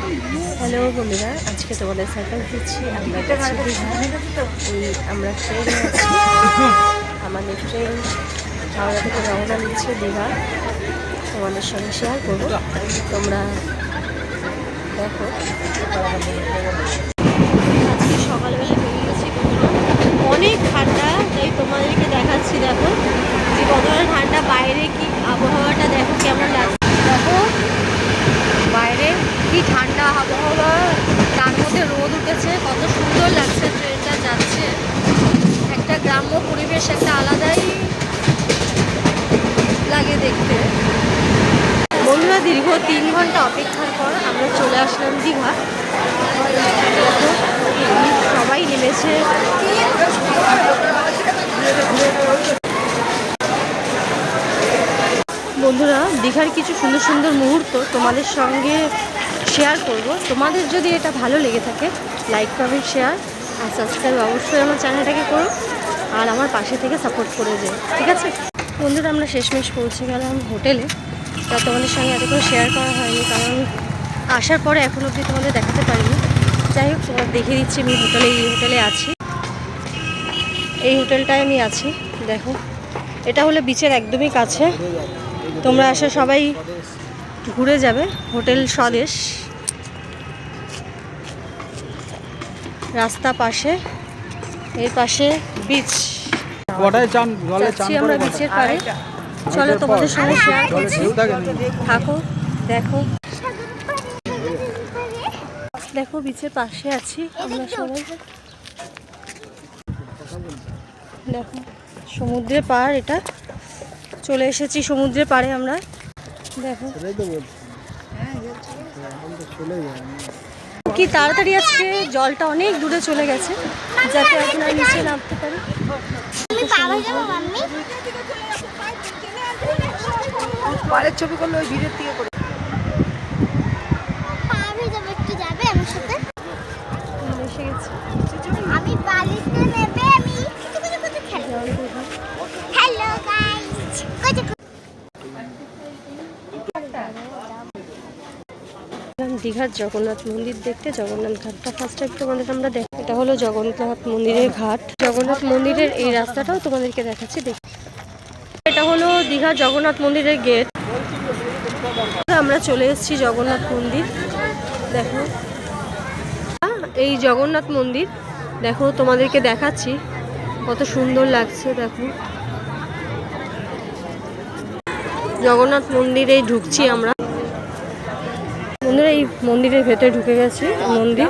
Hello বন্ধুরা, আজকে তোমাদের সাইকেল দিচ্ছি। আমরা আমরা ট্রেনে আছি। আমাদের ট্রেন হাওড়া থেকে রওনা দিচ্ছে দীঘা। তোমাদের সঙ্গে শেয়ার করবো, তোমরা দেখো। আজকে সকালবেলা বেরিয়েছি, অনেক ঠান্ডা, তাই তোমাদেরকে দেখাচ্ছি। দেখো যে কতটা ঠান্ডা, বাইরে কি আবহাওয়াটা দেখো কেমন লাগছে। দেখো বাইরে কি ঠান্ডা আবহাওয়া, তার মধ্যে রোদ উঠেছে, কত সুন্দর লাগছে। ট্রেনটা যাচ্ছে, একটা গ্রাম্য পরিবেশ, একটা আলাদাই লাগে দেখতে। বন্ধুরা, দীর্ঘ 3 ঘন্টা অপেক্ষার পর আমরা চলে আসলাম দীঘা। সবাই নেমেছে। বন্ধুরা, দীঘার কিছু সুন্দর সুন্দর মুহূর্ত তোমাদের সঙ্গে শেয়ার করব। তোমাদের যদি এটা ভালো লেগে থাকে, লাইক, কমেন্ট, শেয়ার আর সাবস্ক্রাইব অবশ্যই আমার চ্যানেলটাকে করো, আর আমার পাশে থেকে সাপোর্ট করে যেও, ঠিক আছে? বন্ধুরা, আমরা শেষমেশ পৌঁছে গেলাম হোটেলে। তা তোমাদের সঙ্গে এত করে শেয়ার করা হয়নি, কারণ আসার পরে এখন অবধি তোমাদের দেখাতে পারিনি। যাই হোক, তোমাদের দেখিয়ে দিচ্ছি। আমি এই হোটেলে আছি, এই হোটেলটায় আমি আছি। দেখো, এটা হলো বিচের একদমই কাছে। তোমরা আসা সবাই ঘুরে যাবে। হোটেল স্বদেশ, রাস্তা পাশে, এর পাশে বিচ। আমরা বিচের পাড়ে। চলো তোমাদের সঙ্গে শেয়ার করছি, থাকো, দেখো। দেখো বিচের পাশে আছি আমরা সবাই। দেখো সমুদ্রের পাড়, এটা চলে এসেছি সমুদ্রের পাড়ে আমরা। দেখো কি তাড়াতাড়ি আজকে জলটা অনেক দূরে চলে গেছে, যাতে এখন আর নিচে নামতে পারি। ছবি করলে ওই ভিড়ের থেকে করে এসে গেছি। আমি বালিতে নেবে, আমি হ্যালো গাইস। দীঘার জগন্নাথ মন্দির দেখতে। জগন্নাথ ঘাটটা ফার্স্ট টাইম তোমাদের আমরা দেখ। এটা হলো জগন্নাথ মন্দিরের ঘাট। জগন্নাথ মন্দিরের এই রাস্তাটাও তোমাদেরকে দেখাচ্ছি, দেখ। এটা হলো দীঘার জগন্নাথ মন্দিরের গেট। আমরা চলে এসেছি জগন্নাথ মন্দির। দেখো এই জগন্নাথ মন্দির, দেখো তোমাদেরকে দেখাচ্ছি কত সুন্দর লাগছে। দেখো জগন্নাথ মন্দিরে ঢুকছি আমরা। বন্ধুরা, এই মন্দিরের ভেতরে ঢুকে গেছি। মন্দির